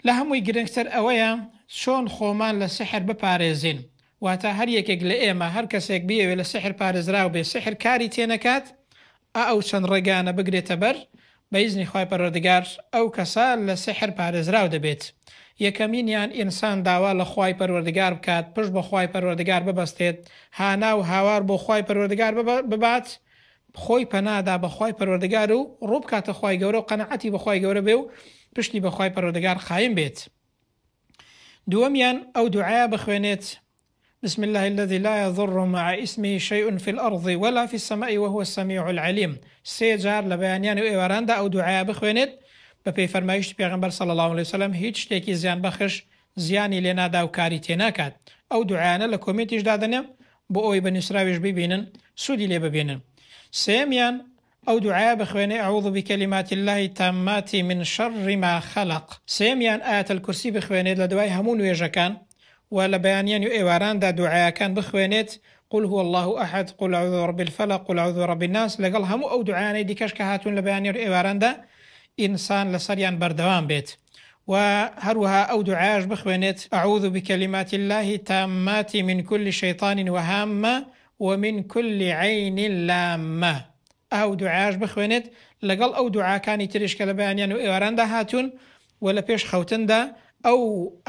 لە هەمووی گرنگتر ئەوەیە چۆن خۆمان لە سحر بپارێزین، واتە هەر یەکێک لە ئێمە هەر کەسێک بێوێ لە سحر پارێزراو بێ سحر کاری تێنەکات ئەو چەند ڕێگانە بگرێتە بەر بە ئیزنی خوای پەروەردگار ئەو کەسە لە سحر پارێزراو دەبێت. یەکەمینیان ئینسان داوا لە خوای پەروەردگار بکات، پشت بە خوای پەروەردگار ببەستێت، هانا و هاوار بۆ خوای پەروەردگار ببات، خۆی پەنادا بە خوای پەروەردگار و ڕوو بکاتە خوای گەورە و قەنەعەتی بە خوای گەورە بێ و پشتی بە خوای پەروەردگار خایم بێت. دووەمیان ئەو دوعایە بخوێنێت: بسم الله الذي لا يضر مع اسمه شيء في الأرض ولا في السماء وهو السميع العليم. سێ جار لە بەیانیان و ئێواراندا ئەو دوعایە بخوێنێت بە پێی فەرمایشتی پێغەمبەر صلی الله عليه وسلم هیچ شتێکی زیان بەخش زیانی لێ نادا و کاری تێناکات. ئەو دوعایانە لە کۆمێتیشدا دەنێم بۆ ئەوی بە نووسراویش ببینن سوودی لێ ببینن. سێمیان ئەو دوعایە بخوێنێ: أعوذ بكلمات الله التامات من شر ما خلق. سێمیان ئاەت الکورسی بخوێنێت لە دوای هەموو نوێژەکان و لە بەیانیان و ئێواراندا دوعایەکان بخوێنێت: قل هو الله أحد، قل أعوذ برب الفلق، قل أعوذ برب الناس. لەگەڵ هەموو ئەو دوعایانەی دیکەش کە هاتوون لە بەیانیان و ئێواراندا ئینسان لەسەریان بەردەوام بێت. و هەروەها ئەو دوعایەش بخوێنێت: أعوذ بكلمات الله التامات من كل شيطان وهامة ومن كل عين لامة. ئەو دوعایەش بخوێنێت لەگەڵ ئەو دوعاکانی تریش کە لە بەیانیان و ئێواراندا هاتوون و لە پێش خەوتندا ئەو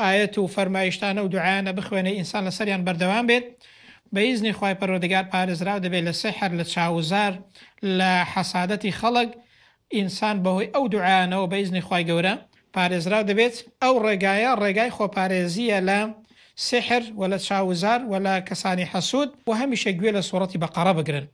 ئاەت و فەرمایشتانە و دوعایانە بخوێنێ ئینسان لەسەریان بەردەوام بێت. بە ئیزنی خوای پەروەردگار پارێزراو دەبێت لە سحر، لە چاوزار، لە حەسادەتی خەڵک. ئینسان بەهۆی ئەو دوعایانەوە بە ئیزنی خوای گەورە پارێزراو دەبێت. ئەو ڕێگایە ڕێگای خۆپارێزیە لە سحر و لە چاوزار و لە کەسانی حەسوود و هەمیشە گوێ لە سوورەتی بەقەرە بگرن.